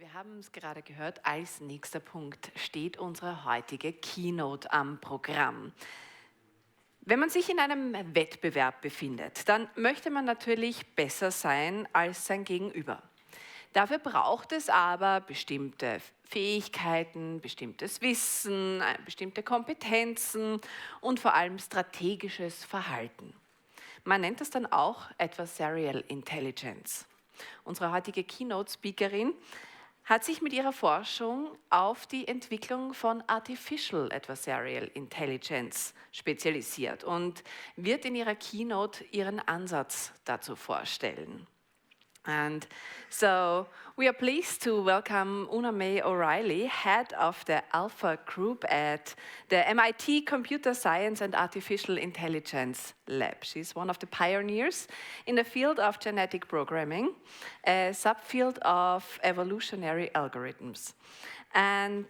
Wir haben es gerade gehört, als nächster Punkt steht unsere heutige Keynote am Programm. Wenn man sich in einem Wettbewerb befindet, dann möchte man natürlich besser sein als sein Gegenüber. Dafür braucht es aber bestimmte Fähigkeiten, bestimmtes Wissen, bestimmte Kompetenzen und vor allem strategisches Verhalten. Man nennt das dann auch Adversarial Intelligence. Unsere heutige Keynote-Speakerin hat sich mit ihrer Forschung auf die Entwicklung von Artificial Adversarial Intelligence spezialisiert und wird in ihrer Keynote ihren Ansatz dazu vorstellen. And so we are pleased to welcome Una-May O'Reilly, head of the ALFA group at the MIT Computer Science and Artificial Intelligence Lab. She's one of the pioneers in the field of genetic programming, a subfield of evolutionary algorithms. And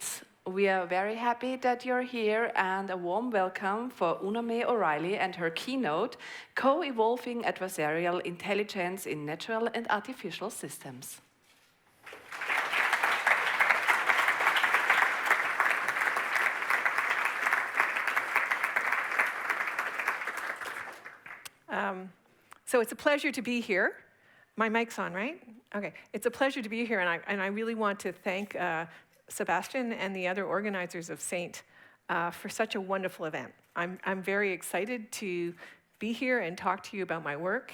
we are very happy that you're here, and a warm welcome for Una-May O'Reilly and her keynote, Coevolving Adversarial Intelligence in Natural and Artificial Systems. So it's a pleasure to be here. My mic's on, right? Okay. It's a pleasure to be here, and I really want to thank Sebastian and the other organizers of SAINT for such a wonderful event. I'm very excited to be here and talk to you about my work.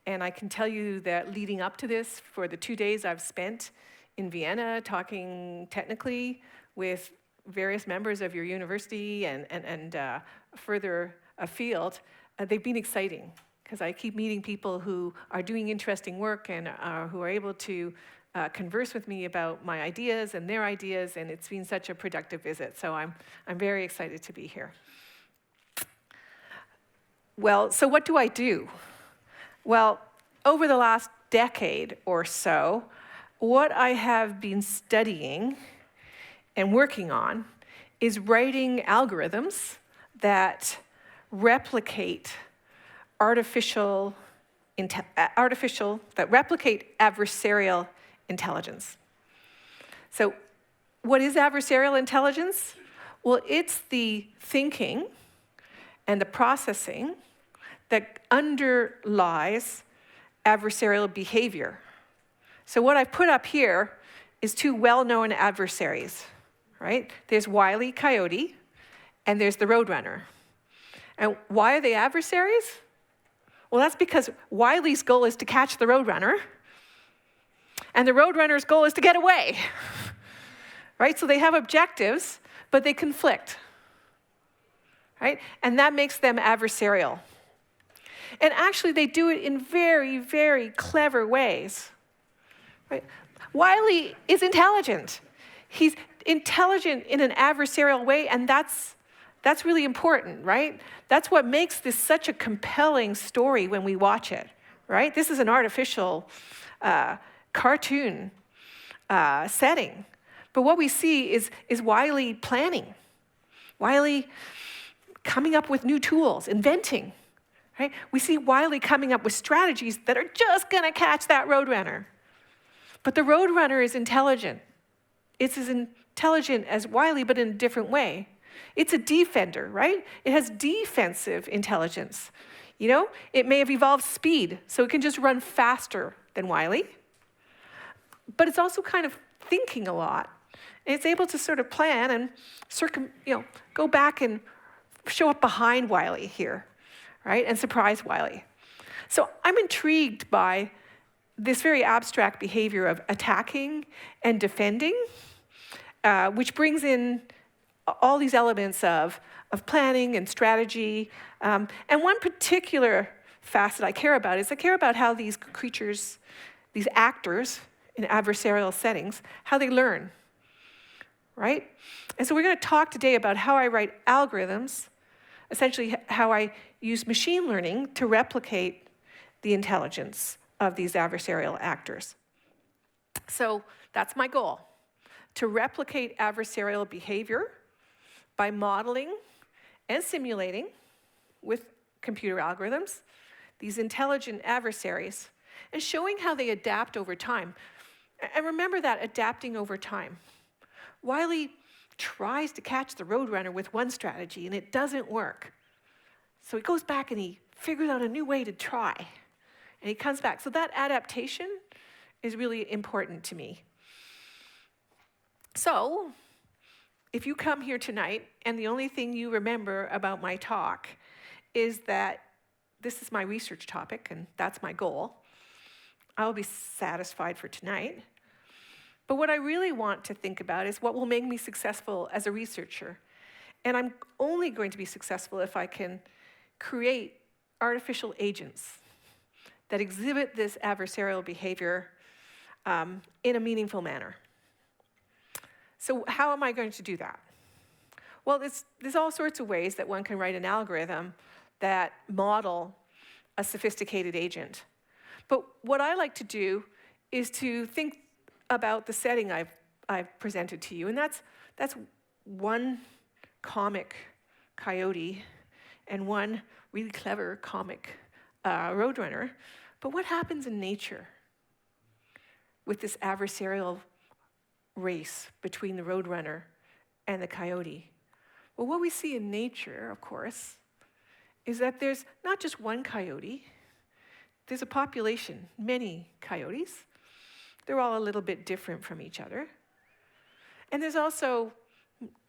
And I can tell you that leading up to this, for the 2 days I've spent in Vienna talking technically with various members of your university and further afield, they've been exciting, because I keep meeting people who are doing interesting work and who are able to converse with me about my ideas and their ideas, and it's been such a productive visit. So I'm very excited to be here. Well, so what do I do? Well, over the last decade or so, what I have been studying and working on is writing algorithms that replicate adversarial intelligence. So what is adversarial intelligence? Well, it's the thinking and the processing that underlies adversarial behavior. So what I've put up here is two well-known adversaries, right? There's Wile E. Coyote, and there's the Roadrunner. And why are they adversaries? Well, that's because Wile's goal is to catch the Roadrunner, and the Roadrunner's goal is to get away, right? So they have objectives, but they conflict, right? And that makes them adversarial. And actually, they do it in very, very clever ways, right? Wile is intelligent. He's intelligent in an adversarial way, and that's really important, right? That's what makes this such a compelling story when we watch it, right? This is an artificial cartoon setting. But what we see is Wile planning. Wile coming up with new tools, inventing, right? We see Wile coming up with strategies that are just gonna catch that Roadrunner. But the Roadrunner is intelligent. It's as intelligent as Wile, but in a different way. It's a defender, right? It has defensive intelligence. You know, it may have evolved speed, so it can just run faster than Wile. But it's also kind of thinking a lot. And it's able to sort of plan and go back and show up behind Wile here, right? And surprise Wile. So I'm intrigued by this very abstract behavior of attacking and defending, which brings in all these elements of planning and strategy. And one particular facet I care about is how these creatures, these actors in adversarial settings, how they learn, right? And so we're going to talk today about how I write algorithms, essentially how I use machine learning to replicate the intelligence of these adversarial actors. So that's my goal, to replicate adversarial behavior by modeling and simulating with computer algorithms these intelligent adversaries and showing how they adapt over time. And remember that adapting over time. Wiley tries to catch the roadrunner with one strategy, and it doesn't work. So he goes back and he figures out a new way to try. And he comes back. So that adaptation is really important to me. So if you come here tonight and the only thing you remember about my talk is that this is my research topic and that's my goal, I'll be satisfied for tonight. But what I really want to think about is what will make me successful as a researcher. And I'm only going to be successful if I can create artificial agents that exhibit this adversarial behavior in a meaningful manner. So how am I going to do that? Well, there's all sorts of ways that one can write an algorithm that model a sophisticated agent. But what I like to do is to think about the setting I've presented to you, and that's one comic coyote and one really clever comic roadrunner. But what happens in nature with this adversarial race between the roadrunner and the coyote? Well, what we see in nature, of course, is that there's not just one coyote, there's a population, many coyotes. They're all a little bit different from each other. And there's also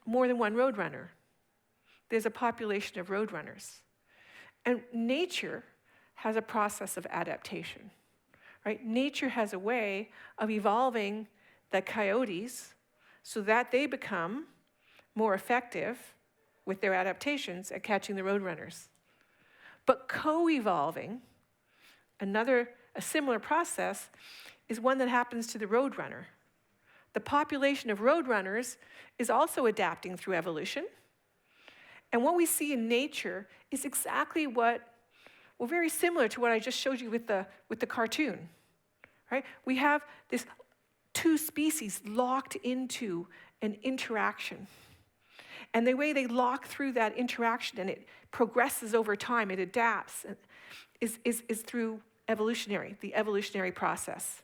more than one roadrunner. There's a population of roadrunners. And nature has a process of adaptation, right? Nature has a way of evolving the coyotes so that they become more effective with their adaptations at catching the roadrunners. But co-evolving, a similar process, is one that happens to the roadrunner. The population of roadrunners is also adapting through evolution. And what we see in nature is exactly very similar to what I just showed you with the cartoon, right? We have this two species locked into an interaction. And the way they lock through that interaction and it progresses over time, it adapts, is through the evolutionary process.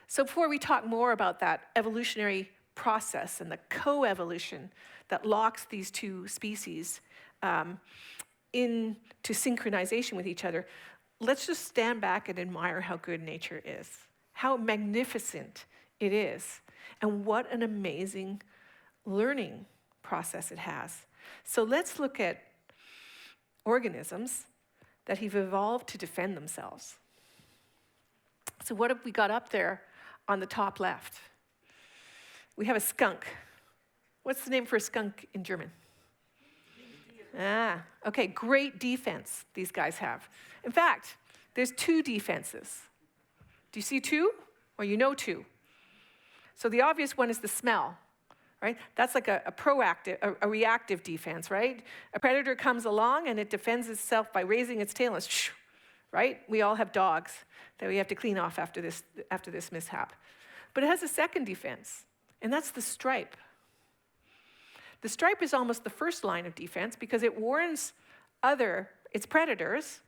So before we talk more about that evolutionary process and the coevolution that locks these two species into synchronization with each other, let's just stand back and admire how good nature is, how magnificent it is, and what an amazing learning process it has. So let's look at organisms that have evolved to defend themselves. So what have we got up there on the top left? We have a skunk. What's the name for a skunk in German? Okay, great defense these guys have. In fact, there's two defenses. Do you see two? Or you know two? So the obvious one is the smell, right? That's like a reactive defense, right? A predator comes along and it defends itself by raising its tail and right? We all have dogs that we have to clean off after this mishap. But it has a second defense, and that's the stripe. The stripe is almost the first line of defense because it warns its predators,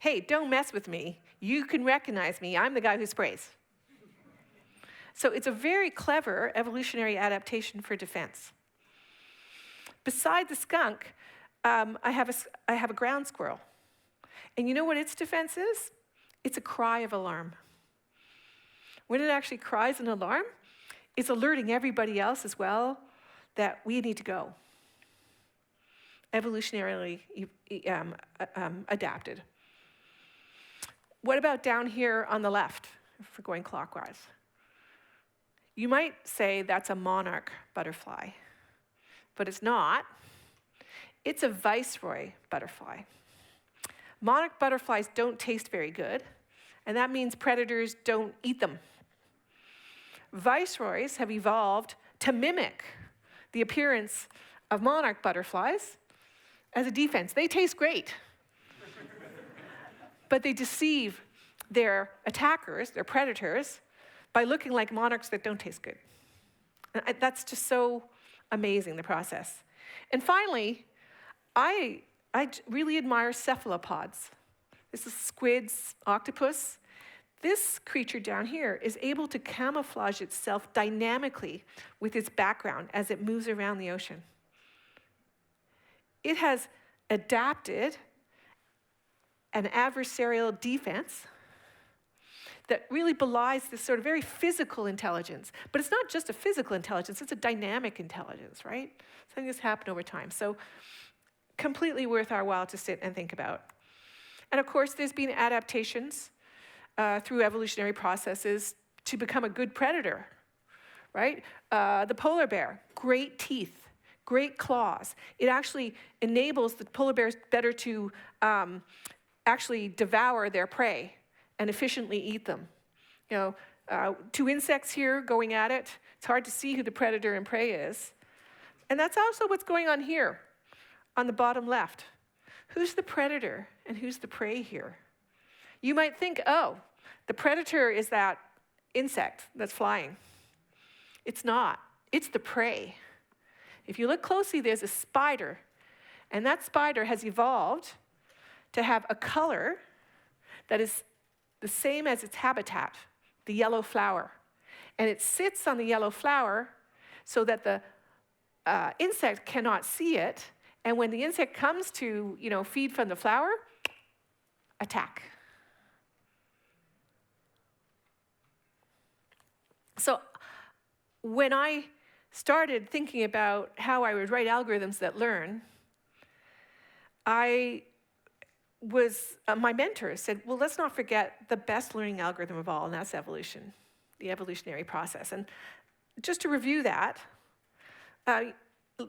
hey, don't mess with me. You can recognize me. I'm the guy who sprays. So it's a very clever evolutionary adaptation for defense. Beside the skunk, I have a ground squirrel. And you know what its defense is? It's a cry of alarm. When it actually cries an alarm, it's alerting everybody else as well that we need to go. Evolutionarily adapted. What about down here on the left, if we're going clockwise? You might say that's a monarch butterfly, but it's not. It's a viceroy butterfly. Monarch butterflies don't taste very good, and that means predators don't eat them. Viceroys have evolved to mimic the appearance of monarch butterflies as a defense. They taste great, but they deceive their attackers, their predators, by looking like monarchs that don't taste good. And that's just so amazing, the process. And finally, I really admire cephalopods. This is squids, octopus. this creature down here is able to camouflage itself dynamically with its background as it moves around the ocean. It has adapted an adversarial defense that really belies this sort of very physical intelligence. But it's not just a physical intelligence, it's a dynamic intelligence, right? Something that's happened over time. So completely worth our while to sit and think about. And of course, there's been adaptations through evolutionary processes to become a good predator, right? The polar bear, great teeth, great claws. It actually enables the polar bears better to actually devour their prey and efficiently eat them. You know, two insects here going at it. It's hard to see who the predator and prey is. And that's also what's going on here on the bottom left. Who's the predator and who's the prey here? You might think, oh, the predator is that insect that's flying. It's not. It's the prey. If you look closely, there's a spider. And that spider has evolved to have a color that is the same as its habitat, the yellow flower. And it sits on the yellow flower so that the insect cannot see it. And when the insect comes to, feed from the flower, attack. So when I started thinking about how I would write algorithms that learn, my mentor said, well, let's not forget the best learning algorithm of all, and that's evolution, the evolutionary process. And just to review that,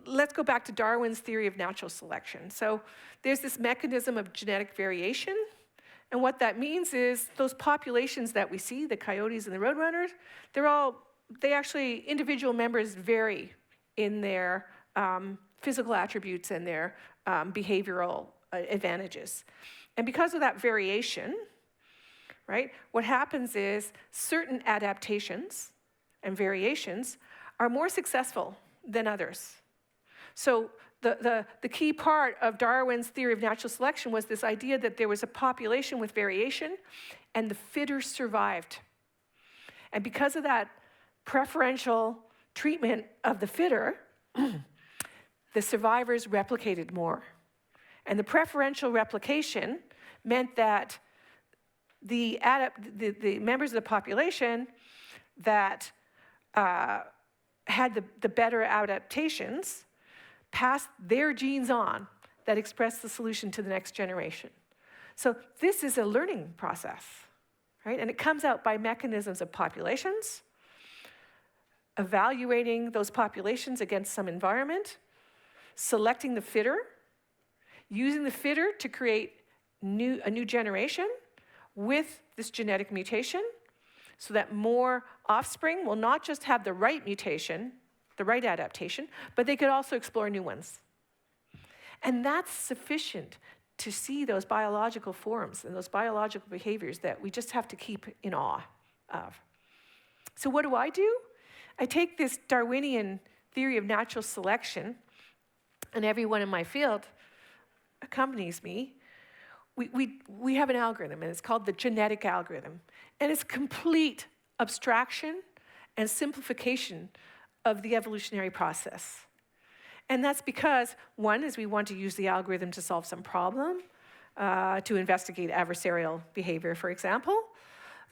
let's go back to Darwin's theory of natural selection. So there's this mechanism of genetic variation, and what that means is those populations that we see, the coyotes and the roadrunners, individual members vary in their physical attributes and their behavioral advantages. And because of that variation, right, what happens is certain adaptations and variations are more successful than others. So the key part of Darwin's theory of natural selection was this idea that there was a population with variation and the fitter survived. And because of that preferential treatment of the fitter, the survivors replicated more. And the preferential replication meant that the members of the population that had the better adaptations passed their genes on that expressed the solution to the next generation. So this is a learning process, right? And it comes out by mechanisms of populations, evaluating those populations against some environment, selecting the fitter, using the fitter to create a new generation with this genetic mutation so that more offspring will not just have the right mutation, the right adaptation, but they could also explore new ones. And that's sufficient to see those biological forms and those biological behaviors that we just have to keep in awe of. So what do? I take this Darwinian theory of natural selection, and everyone in my field accompanies me. We have an algorithm, and it's called the genetic algorithm. And it's complete abstraction and simplification of the evolutionary process. And that's because, one, is we want to use the algorithm to solve some problem, to investigate adversarial behavior, for example.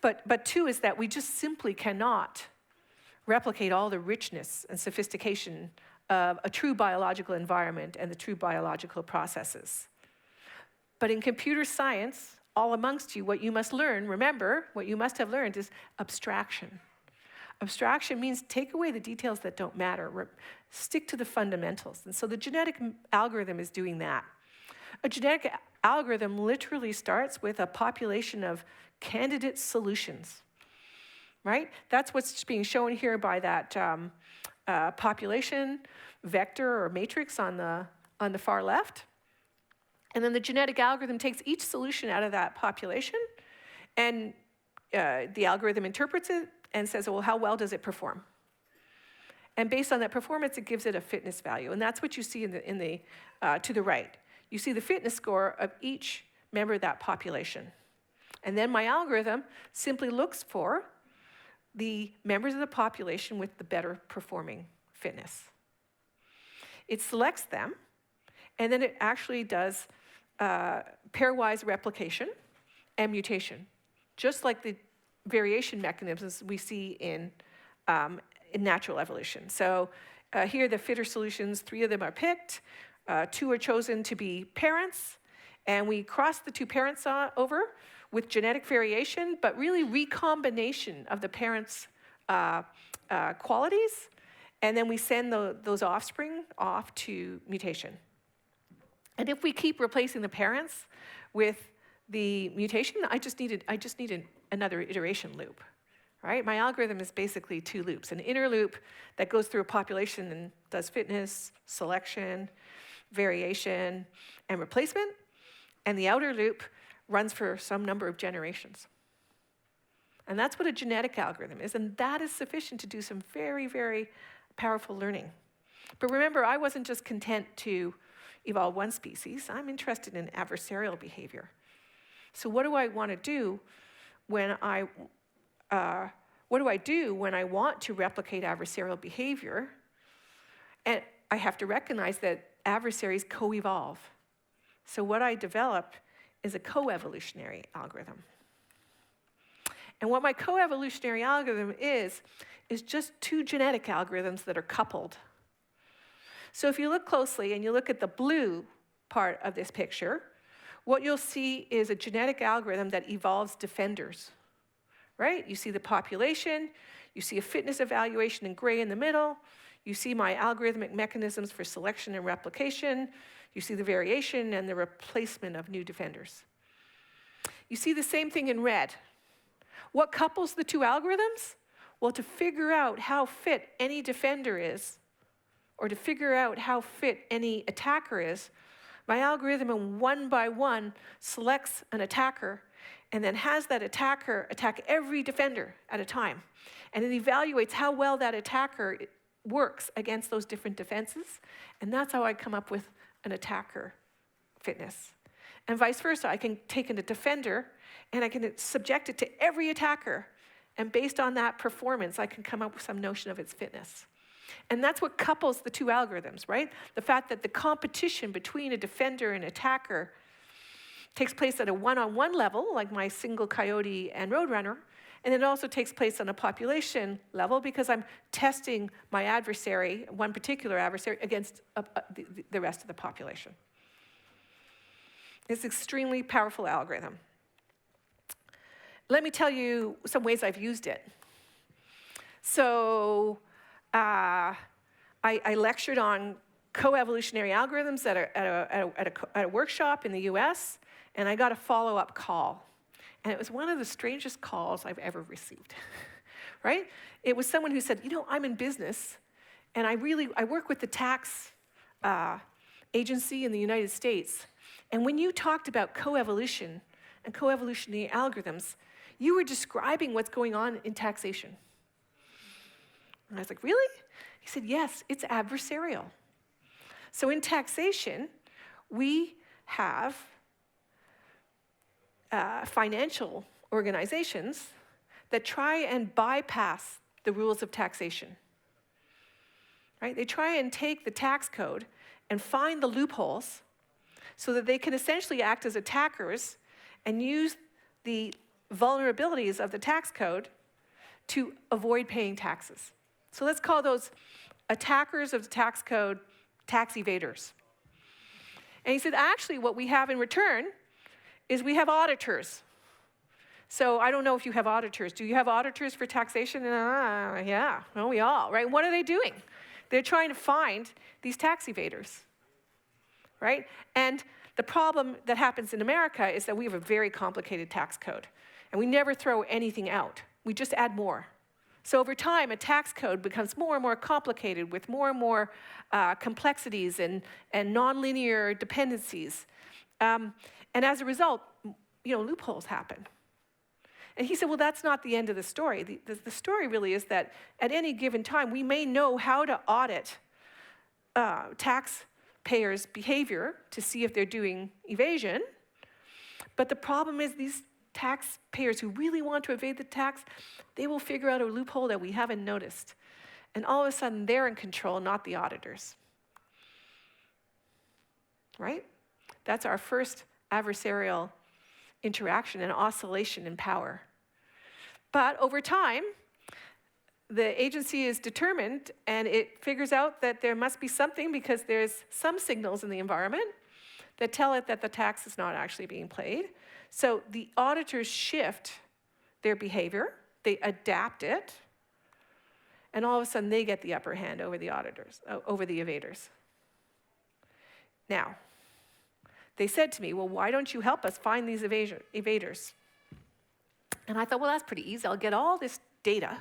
But two is that we just simply cannot replicate all the richness and sophistication of a true biological environment and the true biological processes. But in computer science, all amongst you, what you must learn, remember, what you must have learned is abstraction. Abstraction means take away the details that don't matter, stick to the fundamentals. And so the genetic algorithm is doing that. A genetic algorithm literally starts with a population of candidate solutions, right? That's what's being shown here by that population vector or matrix on the far left. And then the genetic algorithm takes each solution out of that population, and the algorithm interprets it and says, well, how well does it perform? And based on that performance, it gives it a fitness value. And that's what you see to the right. You see the fitness score of each member of that population. And then my algorithm simply looks for the members of the population with the better performing fitness. It selects them, and then it actually does pairwise replication and mutation, just like the variation mechanisms we see in natural evolution. So here are the fitter solutions. 3 of them are picked. 2 are chosen to be parents, and we cross the 2 parents over with genetic variation, but really recombination of the parents' qualities, and then we send those offspring off to mutation. And if we keep replacing the parents with the mutation, I just need another iteration loop, right? My algorithm is basically 2 loops. An inner loop that goes through a population and does fitness, selection, variation, and replacement, and the outer loop runs for some number of generations. And that's what a genetic algorithm is, and that is sufficient to do some very, very powerful learning. But remember, I wasn't just content to evolve one species. I'm interested in adversarial behavior. So what do I want to do when I want to replicate adversarial behavior? And I have to recognize that adversaries co-evolve. So what I develop is a coevolutionary algorithm. And what my coevolutionary algorithm is just 2 genetic algorithms that are coupled. So if you look closely and you look at the blue part of this picture, what you'll see is a genetic algorithm that evolves defenders, right? You see the population, you see a fitness evaluation in gray in the middle, you see my algorithmic mechanisms for selection and replication, you see the variation and the replacement of new defenders. You see the same thing in red. What couples the 2 algorithms? Well, to figure out how fit any defender is, or to figure out how fit any attacker is, my algorithm one by one selects an attacker and then has that attacker attack every defender at a time. And it evaluates how well that attacker works against those different defenses. And that's how I come up with an attacker fitness. And vice versa, I can take a defender and I can subject it to every attacker. And based on that performance, I can come up with some notion of its fitness. And that's what couples the 2 algorithms, right? The fact that the competition between a defender and attacker takes place at a one-on-one level, like my single coyote and roadrunner, and it also takes place on a population level because I'm testing my adversary, one particular adversary, against the rest of the population. It's an extremely powerful algorithm. Let me tell you some ways I've used it. So I lectured on coevolutionary algorithms at a workshop in the US, and I got a follow-up call. And it was one of the strangest calls I've ever received, right? It was someone who said, I'm in business, and I work with the tax agency in the United States. And when you talked about coevolution and coevolutionary algorithms, you were describing what's going on in taxation. And I was like, really? He said, yes, it's adversarial. So in taxation, we have financial organizations that try and bypass the rules of taxation. Right? They try and take the tax code and find the loopholes so that they can essentially act as attackers and use the vulnerabilities of the tax code to avoid paying taxes. So let's call those attackers of the tax code tax evaders. And he said, actually, what we have in return is we have auditors. So I don't know if you have auditors. Do you have auditors for taxation? Yeah, well, we all, right? What are they doing? They're trying to find these tax evaders, right? And the problem that happens in America is that we have a very complicated tax code, and we never throw anything out. We just add more. So over time, a tax code becomes more and more complicated with more and more complexities and nonlinear dependencies. And as a result, loopholes happen. And he said, well, that's not the end of the story. The story really is that at any given time, we may know how to audit taxpayers' behavior to see if they're doing evasion. But the problem is these taxpayers who really want to evade the tax, they will figure out a loophole that we haven't noticed. And all of a sudden, they're in control, not the auditors. Right? That's our first adversarial interaction and oscillation in power. But over time, the agency is determined and it figures out that there must be something because there's some signals in the environment that tell it that the tax is not actually being paid. So the auditors shift their behavior, they adapt it, and all of a sudden they get the upper hand over the auditors, over the evaders. Now, they said to me, well, why don't you help us find these evaders? And I thought, well, that's pretty easy. I'll get all this data.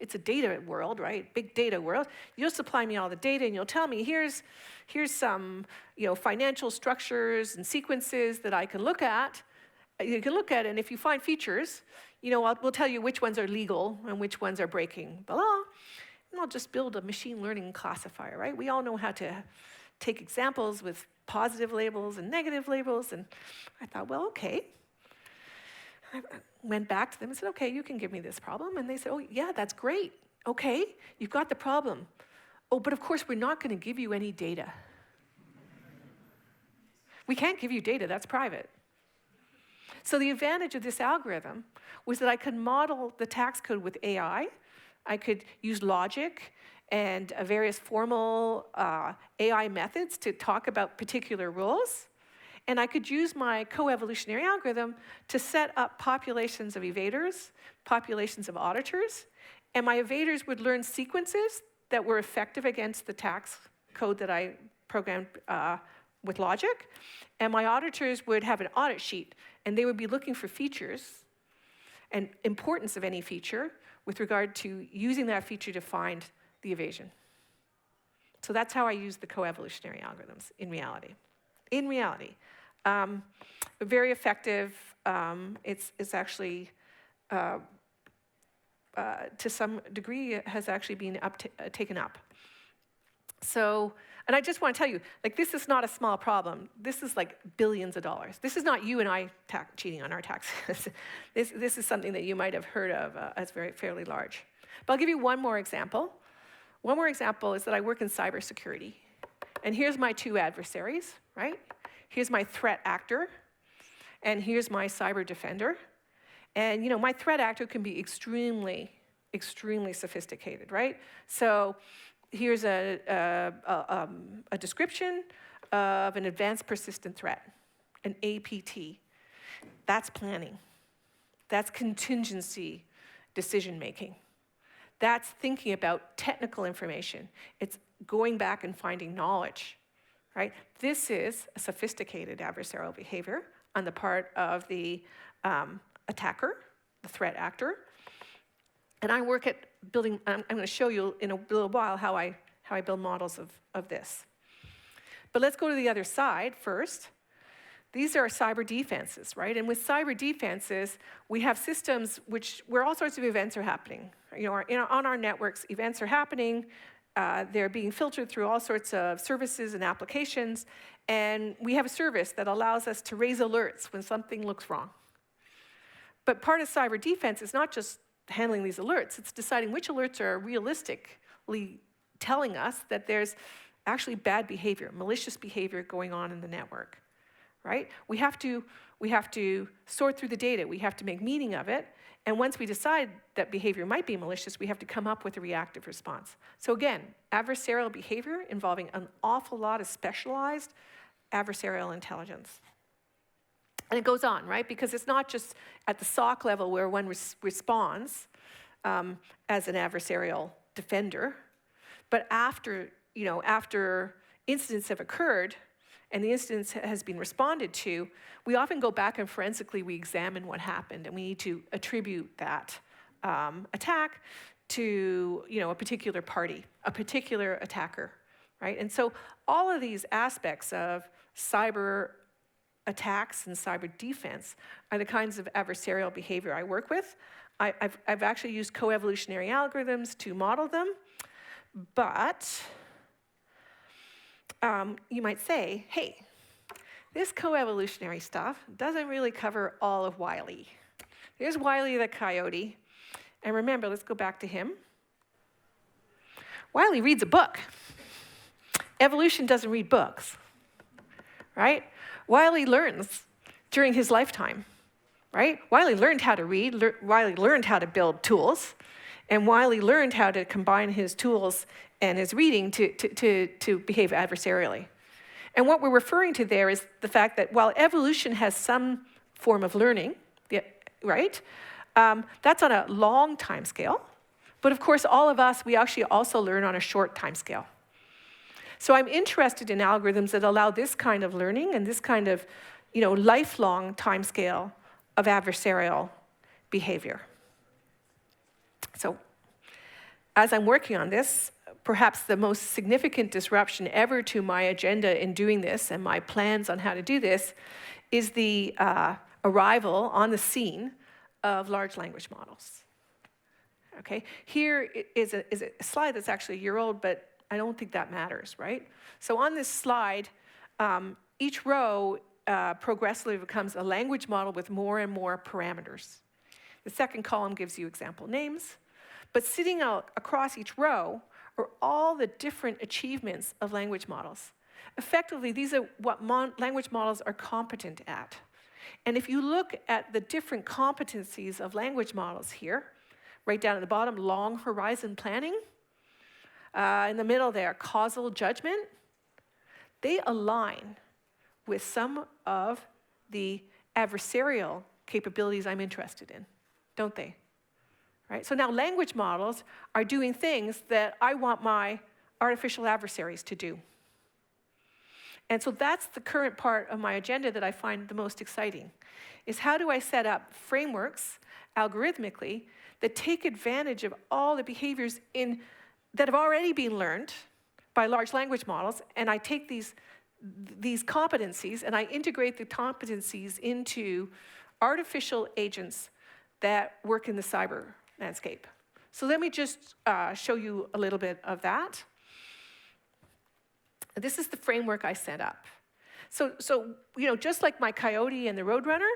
It's a data world, right? Big data world. You'll supply me all the data and you'll tell me, here's some financial structures and sequences that I can look at. You can look at it, and if you find features, we'll tell you which ones are legal and which ones are breaking, blah, blah. And I'll just build a machine learning classifier, right? We all know how to take examples with positive labels and negative labels, and I thought, well, okay. I went back to them and said, okay, you can give me this problem. And they said, oh, yeah, that's great. Okay, you've got the problem. Oh, but of course, we're not going to give you any data. We can't give you data, that's private. So the advantage of this algorithm was that I could model the tax code with AI. I could use logic and various formal AI methods to talk about particular rules. And I could use my coevolutionary algorithm to set up populations of evaders, populations of auditors, and my evaders would learn sequences that were effective against the tax code that I programmed with logic, and my auditors would have an audit sheet, and they would be looking for features and importance of any feature with regard to using that feature to find the evasion. So that's how I use the coevolutionary algorithms in reality. In reality, very effective. It's actually, to some degree, has actually been taken up. So, and I just want to tell you, this is not a small problem. This is like billions of dollars. This is not you and I cheating on our taxes. This is something that you might have heard of as fairly large. But I'll give you one more example. One more example is that I work in cybersecurity. And here's my two adversaries, right? Here's my threat actor, and here's my cyber defender. And my threat actor can be extremely, extremely sophisticated, right? So here's a description of an advanced persistent threat, an APT. That's planning. That's contingency decision making. That's thinking about technical information. It's going back and finding knowledge, right? This is a sophisticated adversarial behavior on the part of the attacker, the threat actor. And I work at building, I'm going to show you in a little while how I build models of this. But let's go to the other side first. These are cyber defenses, right? And with cyber defenses, we have systems where all sorts of events are happening. On our networks, events are happening. They're being filtered through all sorts of services and applications. And we have a service that allows us to raise alerts when something looks wrong. But part of cyber defense is not just handling these alerts. It's deciding which alerts are realistically telling us that there's actually bad behavior, malicious behavior going on in the network. Right? We have to sort through the data. We have to make meaning of it. And once we decide that behavior might be malicious, we have to come up with a reactive response. So again, adversarial behavior involving an awful lot of specialized adversarial intelligence. And it goes on, right? Because it's not just at the SOC level where one responds as an adversarial defender, but after incidents have occurred, and the instance has been responded to, we often go back and forensically we examine what happened, and we need to attribute that attack to a particular party, a particular attacker, right? And so all of these aspects of cyber attacks and cyber defense are the kinds of adversarial behavior I work with. I've actually used coevolutionary algorithms to model them, but you might say, hey, this coevolutionary stuff doesn't really cover all of Wiley. There's Wiley the coyote. And remember, let's go back to him. Wiley reads a book. Evolution doesn't read books, right? Wiley learns during his lifetime, right? Wiley learned how to read, Wiley learned how to build tools, and Wiley learned how to combine his tools and his reading to behave adversarially. And what we're referring to there is the fact that while evolution has some form of learning, right? That's on a long time scale. But of course, all of us, we actually also learn on a short time scale. So I'm interested in algorithms that allow this kind of learning and this kind of, lifelong time scale of adversarial behavior. So as I'm working on this, perhaps the most significant disruption ever to my agenda in doing this and my plans on how to do this is the arrival on the scene of large language models. Okay, here is a slide that's actually a year old, but I don't think that matters, right? So on this slide, each row progressively becomes a language model with more and more parameters. The second column gives you example names, but sitting out across each row are all the different achievements of language models. Effectively, these are what language models are competent at. And if you look at the different competencies of language models here, right down at the bottom, long horizon planning, in the middle there, causal judgment, they align with some of the adversarial capabilities I'm interested in, don't they? Right? So now language models are doing things that I want my artificial adversaries to do. And so that's the current part of my agenda that I find the most exciting, is how do I set up frameworks algorithmically that take advantage of all the behaviors that have already been learned by large language models, and I take these competencies and I integrate the competencies into artificial agents that work in the cyber landscape. So let me just show you a little bit of that. This is the framework I set up. So just like my coyote and the roadrunner,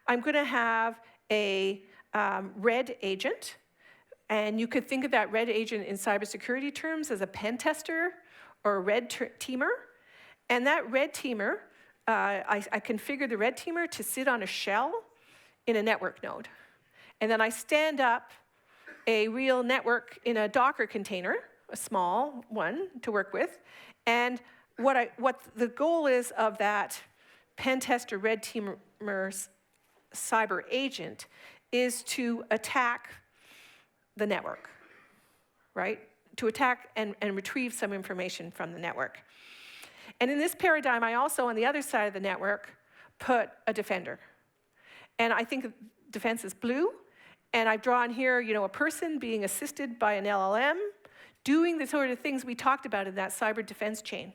I'm going to have a red agent. And you could think of that red agent in cybersecurity terms as a pen tester or a red teamer. And that red teamer, I configure the red teamer to sit on a shell in a network node. And then I stand up a real network in a Docker container, a small one to work with. And what the goal is of that pen tester red teamer's cyber agent is to attack the network, right? To attack and retrieve some information from the network. And in this paradigm, I also, on the other side of the network, put a defender. And I think defense is blue. And I've drawn here, a person being assisted by an LLM, doing the sort of things we talked about in that cyber defense chain.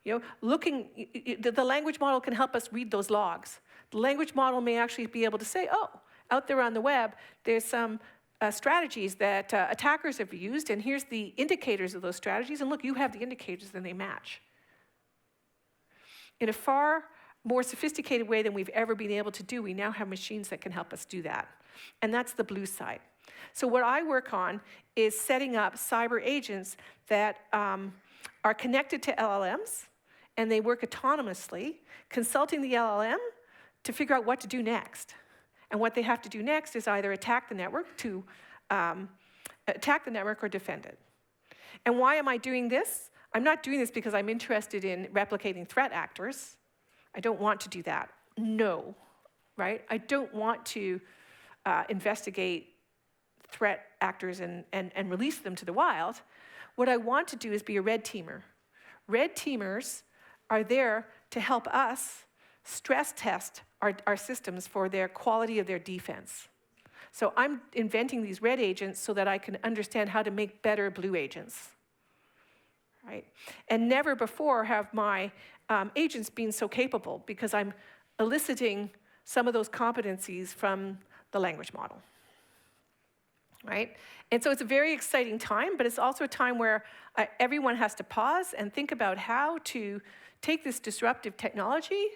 The language model can help us read those logs. The language model may actually be able to say, oh, out there on the web, there's some strategies that attackers have used, and here's the indicators of those strategies, and look, you have the indicators, and they match. In a far more sophisticated way than we've ever been able to do, we now have machines that can help us do that. And that's the blue side. So what I work on is setting up cyber agents that are connected to LLMs, and they work autonomously, consulting the LLM to figure out what to do next. And what they have to do next is either attack the network or defend it. And why am I doing this? I'm not doing this because I'm interested in replicating threat actors. I don't want to do that. No, right? I don't want to investigate threat actors and release them to the wild. What I want to do is be a red teamer. Red teamers are there to help us stress test our systems for their quality of their defense. So I'm inventing these red agents so that I can understand how to make better blue agents, right? And never before have my agents been so capable, because I'm eliciting some of those competencies from the language model, right? And so it's a very exciting time, but it's also a time where everyone has to pause and think about how to take this disruptive technology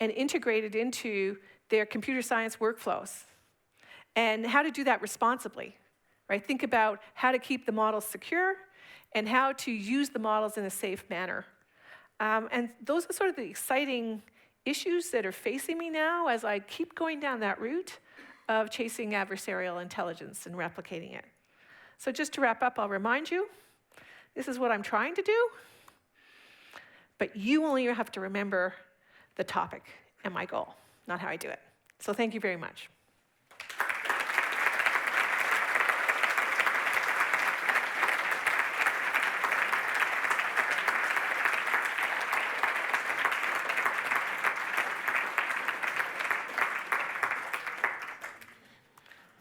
and integrate it into their computer science workflows. and how to do that responsibly, right? Think about how to keep the models secure and how to use the models in a safe manner. And those are sort of the exciting issues that are facing me now as I keep going down that route of chasing adversarial intelligence and replicating it. So just to wrap up, I'll remind you, this is what I'm trying to do, but you only have to remember the topic and my goal, not how I do it. So thank you very much.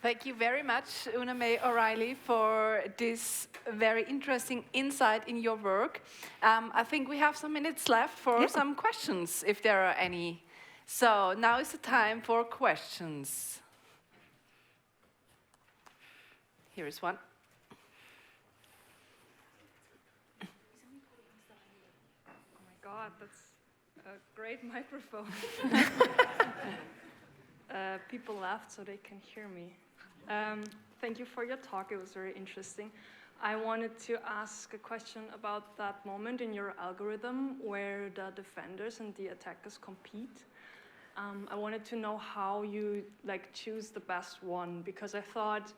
Thank you very much, Una-May O'Reilly, for this very interesting insight in your work. I think we have some minutes left for some questions, if there are any. So now is the time for questions. Here is one. Oh my God, that's a great microphone. People laughed so they can hear me. Thank you for your talk. It was very interesting. I wanted to ask a question about that moment in your algorithm where the defenders and the attackers compete. I wanted to know how you choose the best one, because I thought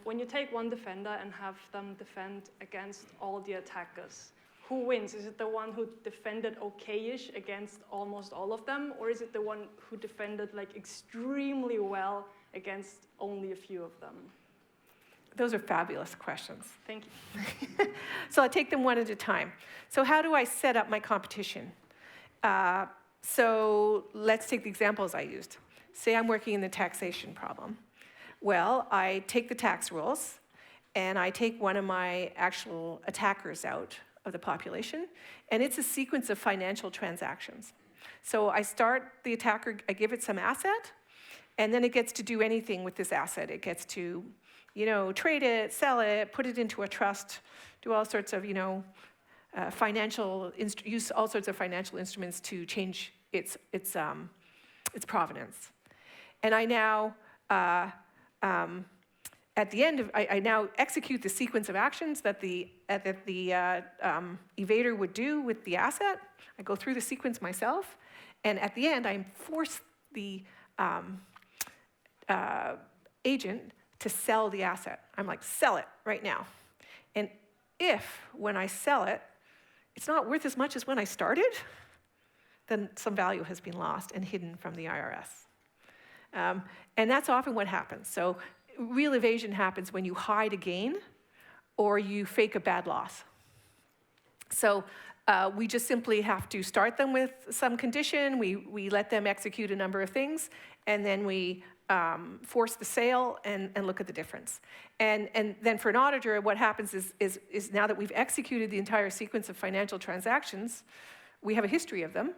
when you take one defender and have them defend against all the attackers, who wins? Is it the one who defended okay-ish against almost all of them, or is it the one who defended extremely well against only a few of them? Those are fabulous questions. Thank you. So I'll take them one at a time. So how do I set up my competition? So let's take the examples I used. Say I'm working in the taxation problem. Well, I take the tax rules, and I take one of my actual attackers out of the population, and it's a sequence of financial transactions. So I start the attacker, I give it some asset, and then it gets to do anything with this asset. It gets to, trade it, sell it, put it into a trust, do all sorts of, use all sorts of financial instruments to change its provenance. And I now, at the end of, I now execute the sequence of actions that the evader would do with the asset. I go through the sequence myself, and at the end, I force the agent to sell the asset. I'm like, sell it right now. And if, when I sell it, it's not worth as much as when I started, then some value has been lost and hidden from the IRS. And that's often what happens. So real evasion happens when you hide a gain or you fake a bad loss. So we just simply have to start them with some condition. We let them execute a number of things, and then we force the sale and look at the difference. And then for an auditor, what happens is now that we've executed the entire sequence of financial transactions, we have a history of them,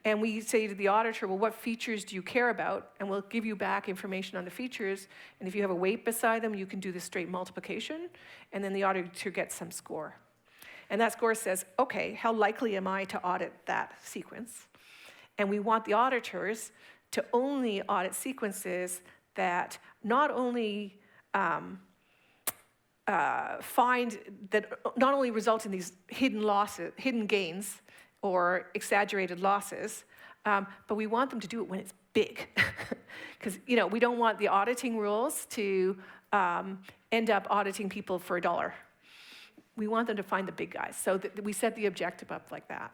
and we say to the auditor, well, what features do you care about? And we'll give you back information on the features, and if you have a weight beside them, you can do the straight multiplication, and then the auditor gets some score. And that score says, okay, how likely am I to audit that sequence? And we want the auditors to only audit sequences that not only not only result in these hidden losses, hidden gains, or exaggerated losses, but we want them to do it when it's big. Because we don't want the auditing rules to end up auditing people for $1. We want them to find the big guys. So we set the objective up like that.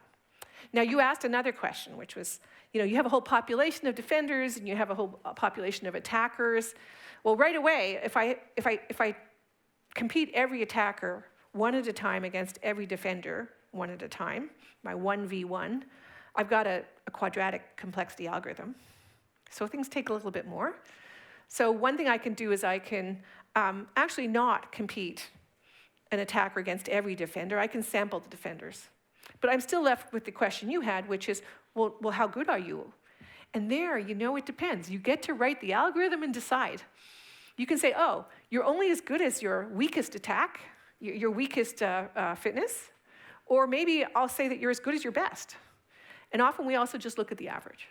Now, you asked another question, which was, you have a whole population of defenders and you have a whole population of attackers. Well, right away, if I compete every attacker one at a time against every defender one at a time, my 1v1, I've got a quadratic complexity algorithm. So things take a little bit more. So one thing I can do is I can actually not compete an attacker against every defender. I can sample the defenders. But I'm still left with the question you had, which is, well, how good are you? And there, it depends. You get to write the algorithm and decide. You can say, oh, you're only as good as your weakest attack, your weakest fitness, or maybe I'll say that you're as good as your best. And often we also just look at the average.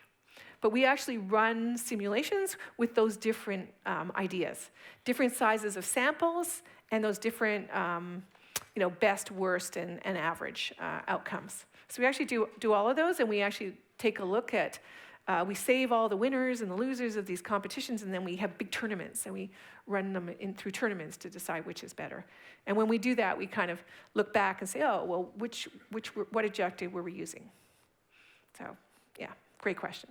But we actually run simulations with those different ideas, different sizes of samples, and those different best, worst, and average outcomes. So we actually do all of those, and we actually take a look at, we save all the winners and the losers of these competitions, and then we have big tournaments, and we run them through tournaments to decide which is better. And when we do that, we kind of look back and say, oh, well, what objective were we using? So, yeah, great question.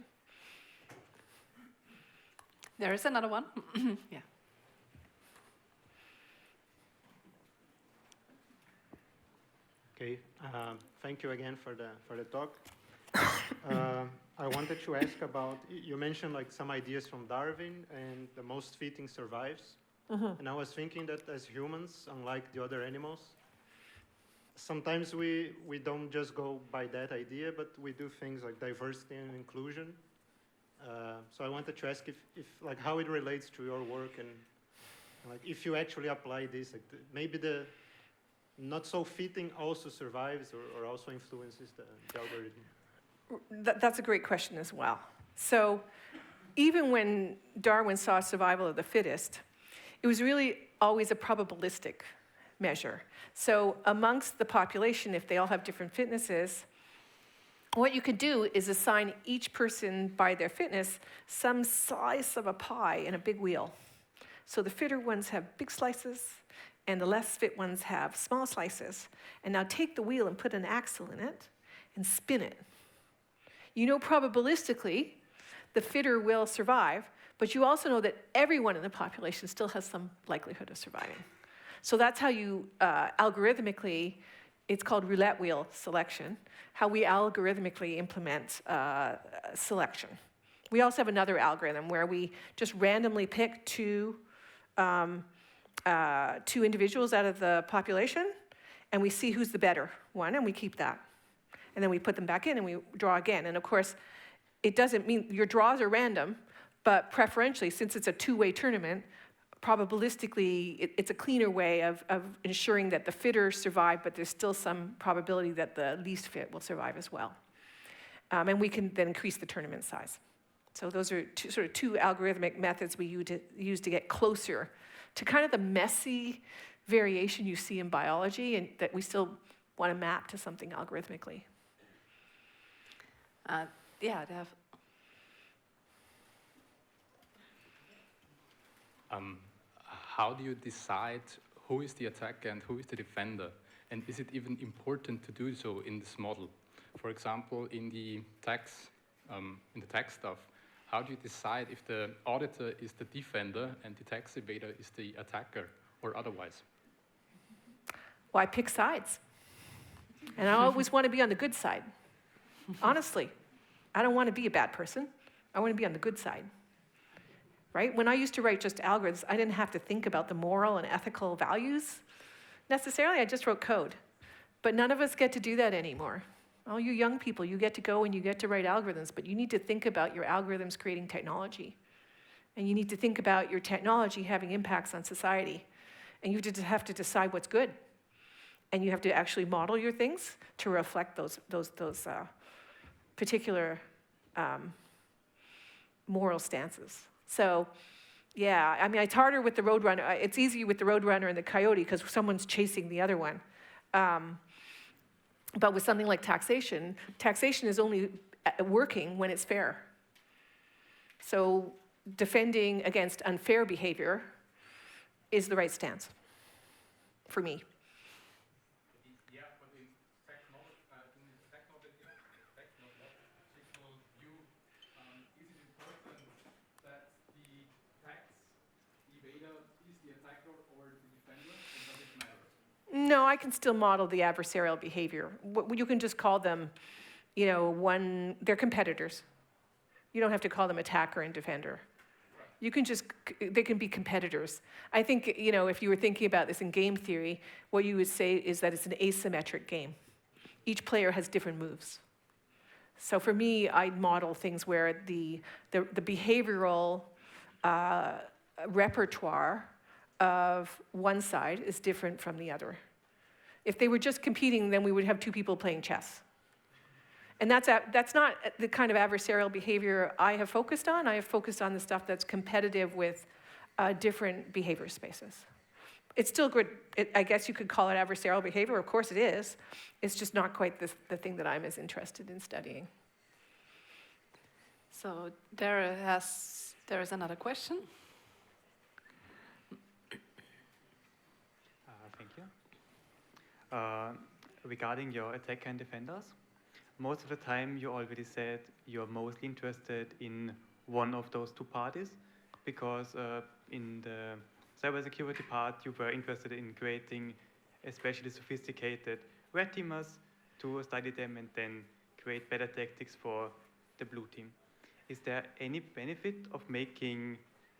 There is another one. Yeah. Okay, thank you again for the talk. I wanted to ask about, you mentioned like some ideas from Darwin and the most fitting survives. And I was thinking that as humans, unlike the other animals, sometimes we don't just go by that idea, but we do things like diversity and inclusion. So I wanted to ask if like how it relates to your work, and like if you actually apply this, like maybe the not so fitting also survives or also influences the algorithm. That's a great question as well. So even when Darwin saw survival of the fittest, it was really always a probabilistic measure. So amongst the population, if they all have different fitnesses, what you could do is assign each person by their fitness some slice of a pie in a big wheel. So the fitter ones have big slices, and the less fit ones have small slices. And now take the wheel and put an axle in it and spin it. You know, probabilistically, the fitter will survive, but you also know that everyone in the population still has some likelihood of surviving. So that's how you algorithmically, it's called roulette wheel selection, how we algorithmically implement selection. We also have another algorithm where we just randomly pick two individuals out of the population, and we see who's the better one, and we keep that. And then we put them back in and we draw again. And of course, it doesn't mean your draws are random, but preferentially, since it's a two-way tournament, probabilistically, it's a cleaner way of ensuring that the fitter survive, but there's still some probability that the least fit will survive as well. And we can then increase the tournament size. So those are two algorithmic methods we use to get closer to kind of the messy variation you see in biology, and that we still want to map to something algorithmically. Yeah, they have. How do you decide who is the attacker and who is the defender? And is it even important to do so in this model? For example, in the tax stuff, how do you decide if the auditor is the defender and the tax evader is the attacker, or otherwise? Well, I pick sides. And I always want to be on the good side. Honestly, I don't want to be a bad person. I want to be on the good side. Right? When I used to write just algorithms, I didn't have to think about the moral and ethical values necessarily. I just wrote code. But none of us get to do that anymore. All you young people, you get to go and you get to write algorithms, but you need to think about your algorithms creating technology. And you need to think about your technology having impacts on society. And you have to decide what's good. And you have to actually model your things to reflect those particular moral stances. So, yeah, I mean, it's harder with the Roadrunner. It's easier with the Roadrunner and the Coyote because someone's chasing the other one. But with something like taxation is only working when it's fair. So defending against unfair behavior is the right stance for me. Yeah, but in technological view, is it important that the tax evader is the attacker or the defender, or does it matter? No, I can still model the adversarial behavior. You can just call them, they're competitors. You don't have to call them attacker and defender. You can they can be competitors. I think, if you were thinking about this in game theory, what you would say is that it's an asymmetric game. Each player has different moves. So for me, I model things where the behavioral repertoire of one side is different from the other. If they were just competing, then we would have two people playing chess. And that's not the kind of adversarial behavior I have focused on. I have focused on the stuff that's competitive with different behavior spaces. It's still good. I guess you could call it adversarial behavior. Of course it is. It's just not quite the thing that I'm as interested in studying. So there is another question. Thank you. Regarding your attacker and defenders, most of the time you already said you're mostly interested in one of those two parties, because in the cybersecurity part you were interested in creating especially sophisticated red teamers to study them and then create better tactics for the blue team. Is there any benefit of making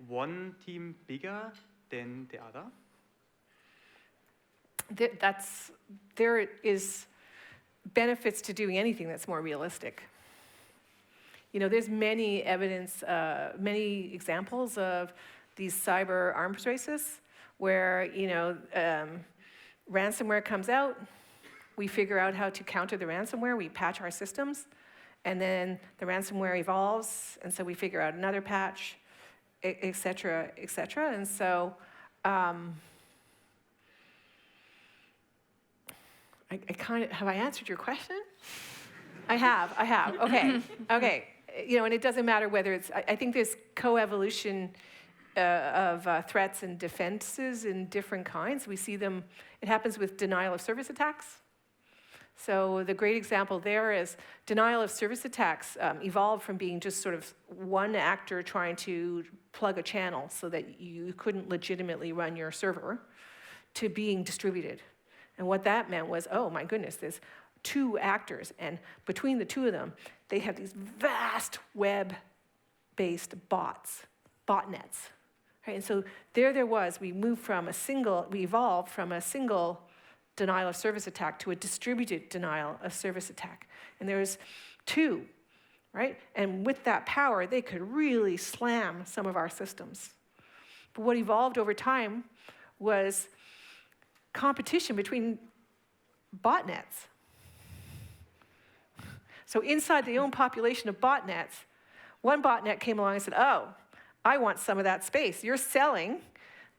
one team bigger than the other? There is benefits to doing anything that's more realistic. You know, there's many many examples of these cyber arms races where, you know, ransomware comes out, we figure out how to counter the ransomware, we patch our systems, and then the ransomware evolves, and so we figure out another patch, et cetera, et cetera. And so, have I answered your question? I have, okay. You know, and it doesn't matter whether it's, I think there's coevolution of threats and defenses in different kinds. We see them, it happens with denial of service attacks. So the great example there is denial of service attacks evolved from being just sort of one actor trying to plug a channel so that you couldn't legitimately run your server to being distributed. And what that meant was, oh my goodness, there's two actors, and between the two of them, they have these vast web-based botnets. Right? And so there was, we evolved from a single denial of service attack to a distributed denial of service attack. And there was two, right? And with that power, they could really slam some of our systems. But what evolved over time was competition between botnets. So inside the own population of botnets, one botnet came along and said, oh, I want some of that space. You're selling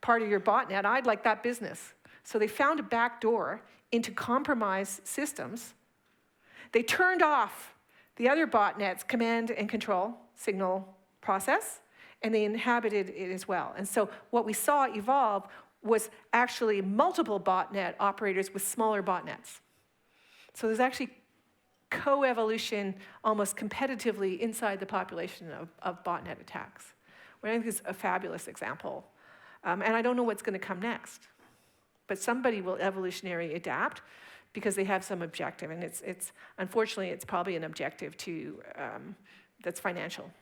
part of your botnet. I'd like that business. So they found a back door into compromised systems. They turned off the other botnet's command and control signal process, and they inhabited it as well. And so what we saw evolve was actually multiple botnet operators with smaller botnets. So there's actually coevolution almost competitively inside the population of botnet attacks. Which I think is a fabulous example. And I don't know what's going to come next. But somebody will evolutionarily adapt because they have some objective. And it's unfortunately, it's probably an objective to, that's financial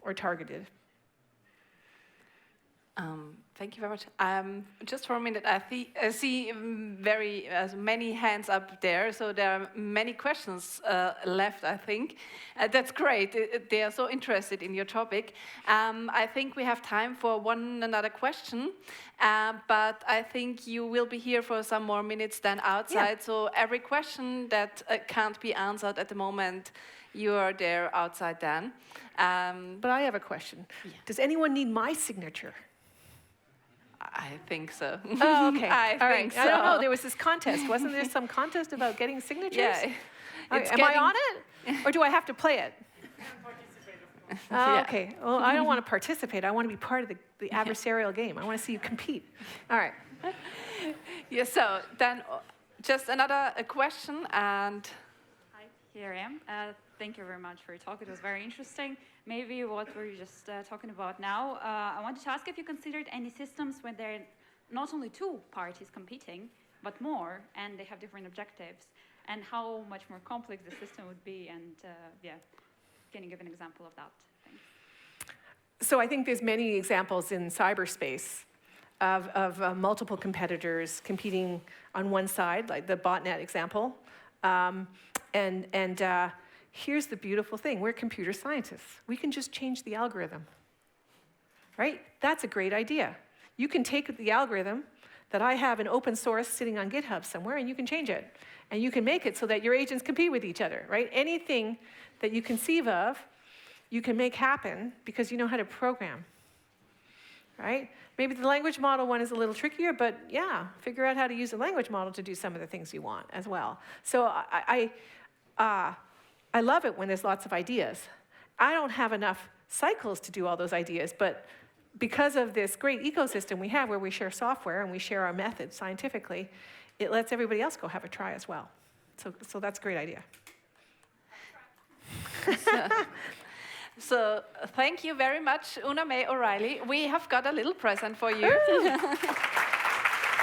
or targeted. Thank you very much. Just for a minute, I see very many hands up there, so there are many questions left, I think. That's great. They are so interested in your topic. I think we have time for another question, but I think you will be here for some more minutes than outside, yeah. So every question that can't be answered at the moment, you are there outside then. But I have a question. Yeah. Does anyone need my signature? I think so. Oh, okay. I think so. I don't know. There was this contest. Wasn't there some contest about getting signatures? Yeah. Am I on it? Or do I have to play it? Oh, okay. Well, I don't want to participate. I want to be part of the adversarial game. I want to see you compete. All right. Yeah, so then just another question. And hi, here I am. Thank you very much for your talk. It was very interesting. Maybe what we're just talking about now, I wanted to ask if you considered any systems when there are not only two parties competing, but more, and they have different objectives, and how much more complex the system would be, and yeah, can you give an example of that? Thanks. So I think there's many examples in cyberspace of multiple competitors competing on one side, like the botnet example, here's the beautiful thing. We're computer scientists. We can just change the algorithm, right? That's a great idea. You can take the algorithm that I have in open source sitting on GitHub somewhere, and you can change it. And you can make it so that your agents compete with each other, right? Anything that you conceive of, you can make happen because you know how to program, right? Maybe the language model one is a little trickier, but yeah, figure out how to use a language model to do some of the things you want as well. So I love it when there's lots of ideas. I don't have enough cycles to do all those ideas, but because of this great ecosystem we have where we share software and we share our methods scientifically, it lets everybody else go have a try as well. So that's a great idea. So thank you very much, Una-May O'Reilly. We have got a little present for you.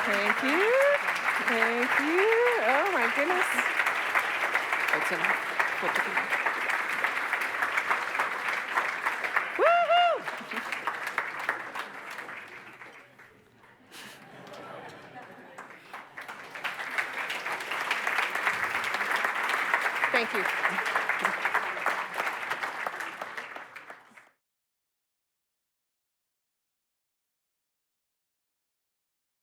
Thank you. Thank you. Oh my goodness. Woohoo! Thank you.